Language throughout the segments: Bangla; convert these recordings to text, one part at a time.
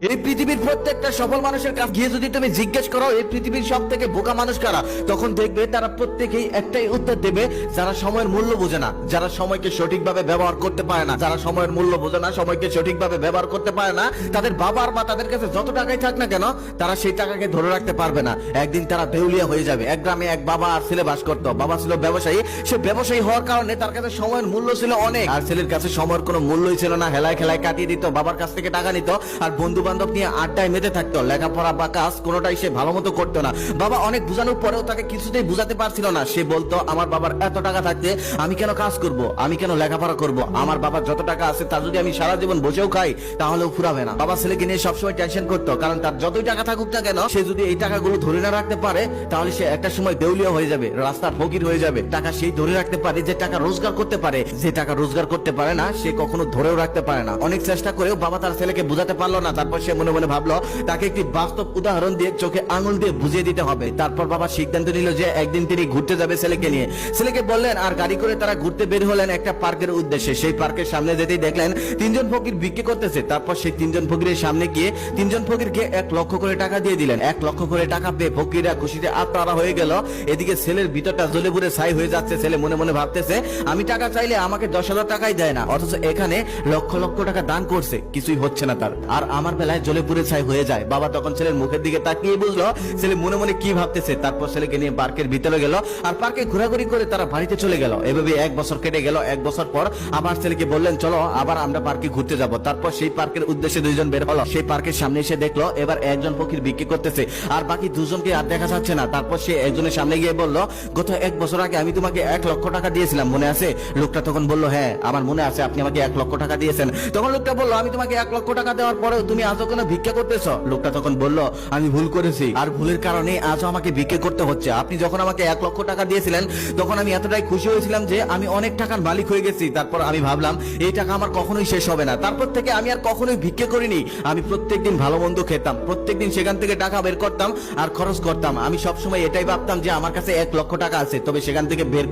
এই পৃথিবীর প্রত্যেকটা সফল মানুষের কাছে গিয়ে যদি তুমি জিজ্ঞেস করো এই পৃথিবীর সব থেকে বোকা মানুষ কারা, তখন দেখবে তারা প্রত্যেকেই একটাই উত্তর দেবে, যারা সময়ের মূল্য বোঝে না, যারা সময়কে সঠিকভাবে ব্যবহার করতে পারে না, যারা সময়ের মূল্য বোঝে না, সময়কে সঠিকভাবে ব্যবহার করতে পারে না। তাদের বাবার বা তাদের কাছে যত টাকাই থাক না কেন, তারা সেই টাকাকে ধরে রাখতে পারবে না। একদিন তারা দেউলিয়া হয়ে যাবে। এক গ্রামে এক বাবা আর ছেলে বাস করতো। বাবা ছিল ব্যবসায়ী। সে ব্যবসায়ী হওয়ার কারণে তার কাছে সময়ের মূল্য ছিল অনেক, আর ছেলের কাছে সময়ের কোনো মূল্যই ছিল না। হেলায় খেলায় কাটিয়ে দিত, বাবার কাছ থেকে টাকা নিত, আর বন্ধু বান্ধব নিয়ে আড্ডায় মেতে থাকতো। লেখাপড়া বা কাজ কোনোটাই সে ভালো মতো করতো না। বাবা অনেক বোঝানোর পরেও তাকে কিছুতেই বুঝাতে পারছিল না। সে বলতো, আমার বাবার এত টাকা থাকতে আমি কেন কাজ করব, আমি কেন লেখাপড়া করব? আমার বাবার যত টাকা আছে তা যদি আমি সারা জীবন বসেও খাই তাহলেও ফুরাবে না। বাবা ছেলেকে নিয়ে সবসময় টেনশন করতো, কারণ তার যতই টাকা থাকুক না কেন, সে যদি এই টাকাগুলো ধরে না রাখতে পারে তাহলে সে একটা সময় দেউলিয়া হয়ে যাবে, রাস্তার ফকির হয়ে যাবে। টাকা সেই ধরে রাখতে পারে যে টাকা রোজগার করতে পারে, যে টাকা রোজগার করতে পারে না সে কখনো ধরেও রাখতে পারে না। অনেক চেষ্টা করেও বাবা তার ছেলেকে বুঝাতে পারলো না। তারপর সে মনে মনে ভাবলো তাকে একটি বাস্তব উদাহরণ দিয়ে চোখে আঙুল দিয়ে বুঝিয়ে দিতে হবে। তারপর বাবা সিদ্ধান্ত নিল যে একদিন তিনি ঘুরতে যাবে ছেলেকে নিয়ে। ছেলেকে বললেন, আর গাড়ি করে তারা ঘুরতে বের হলেন একটা পার্কের উদ্দেশ্যে। সেই পার্কের সামনে যেতেই দেখলেন তিনজন ফকির ভিক্ষে করতেছে। তারপর সেই তিনজন ফকিরের সামনে গিয়ে তিনজন ফকিরকে 1,00,000 করে টাকা দিয়ে দিলেন। 1,00,000 করে টাকা পেয়ে ফকিররা খুশিতে আত্মহারা হয়ে গেল। এদিকে ছেলের ভিতরটা জ্বলে পুড়ে ছাই হয়ে যাচ্ছে। ছেলে মনে মনে ভাবতেছে, আমি টাকা চাইলে আমাকে 10,000 টাকাই দেয় না, অথচ এখানে লক্ষ লক্ষ টাকা দান করছে, কিছুই হচ্ছে না তার, আর আমার বেলায় জ্বলে পুড়ে ছাই হয়ে যায়। বাবা তখন ছেলের মুখের দিকে তাকিয়ে বুঝলো ছেলে মনে মনে কি ভাবতেছে। তারপর ছেলেকে নিয়ে পার্কের ভিতরে গেল, আর পার্কে ঘোরাঘুরি করে তারা বাড়িতে চলে গেল। এভাবে 1 বছর কেটে গেল। 1 বছর পর আবার ছেলেকে বললেন, চলো আবার আমরা পার্কে ঘুরতে যাব। তারপর সেই পার্কের উদ্দেশ্যে দুইজন বের হলো। সেই পার্কের সামনে এসে দেখলো এবার একজন ফকির বিক্রি করতেছে, আর বাকি দুজনকে আর দেখা যাচ্ছে না। তারপর সে একজনের সামনে গিয়ে বলল, গত 1 বছর আগে আমি তোমাকে 1,00,000 টাকা দিয়েছিলাম, মনে আছে? লোকটা তখন বলল, হ্যাঁ আমার মনে আছে, আপনি আমাকে 1,00,000 টাকা দিয়েছেন। তখন লোকটা বলল, আমি তোমাকে 1,00,000 টাকা দেওয়ার পরেও তুমি আজও কোনো ভিক্ষা করতেছ? লোকটা তখন বলল, আমি ভুল করেছি, আর ভুলের কারণে আজও আমাকে ভিক্ষা করতে হচ্ছে। আপনি যখন আমাকে 1,00,000 টাকা দিয়েছিলেন তখন আমি এতটাই খুশি হয়েছিলাম যে আমি অনেক টাকার মালিক হয়ে গেছি। তারপর আমি ভাবলাম এই টাকা আমার কখনোই শেষ হবে না। তারপর থেকে আমি আর কখনোই ভিক্ষা করিনি। আমি প্রত্যেকদিন ভালো মন্দ খেতাম, প্রত্যেকদিন সেখান থেকে টাকা বের করতাম আর খরচ করতাম। আমি সবসময় এটাই ভাবতাম যে আমার কাছে 1,00,000 টাকা আছে, তবে সেখান থেকে বের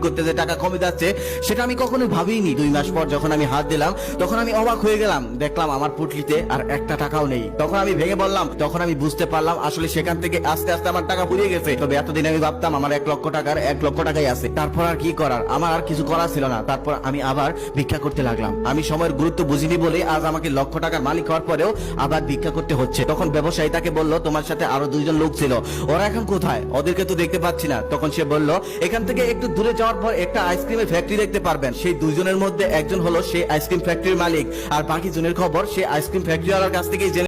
করতে যে টাকা কমে যাচ্ছে সেটা আমি কখনোই ভাবিনি। 2 মাস পর যখন আমি হাত দিলাম তখন আমি অবাক হয়ে গেলাম, দেখলাম আমার পুটলিতে আর একটা টাকাও নেই। তখন আমি ভেঙে বললাম, তখন আমি বুঝতে পারলাম আসলে সেখান থেকে আস্তে আস্তে আমার টাকা ফুরিয়ে গেছে। তবে এতদিন আমি ভাবতাম আমার 1,00,000 টাকার 1,00,000 টাকাই আছে। তারপর আর কি করার, আমার আর কিছু করার ছিল না। তারপর আমি আবার ভিক্ষা করতে লাগলাম। আমি সময়ের গুরুত্ব বুঝিনি বলে আজ আমাকে 1,00,000 টাকার মালিক হওয়ার পরেও আবার ভিক্ষা করতে হচ্ছে। তখন ব্যবসায়ী তাকে বলল, তোমার সাথে আরো 2জন লোক ছিল, ওরা এখন কোথায়? ওদেরকে তো দেখতে পাচ্ছি না। তখন সে বলল, এখান থেকে একটু দূরে যাওয়ার পর একটা আইসক্রিমের ফ্যাক্টরি দেখতে পারবেন। সেই 2জনের মধ্যে একজন হলো সেই আইসক্রিম ফ্যাক্টরির মালিক, আর বাকি জনের খবর সেই আইসক্রিম ফ্যাক্টরিওয়ালার কাছ থেকেই জেনে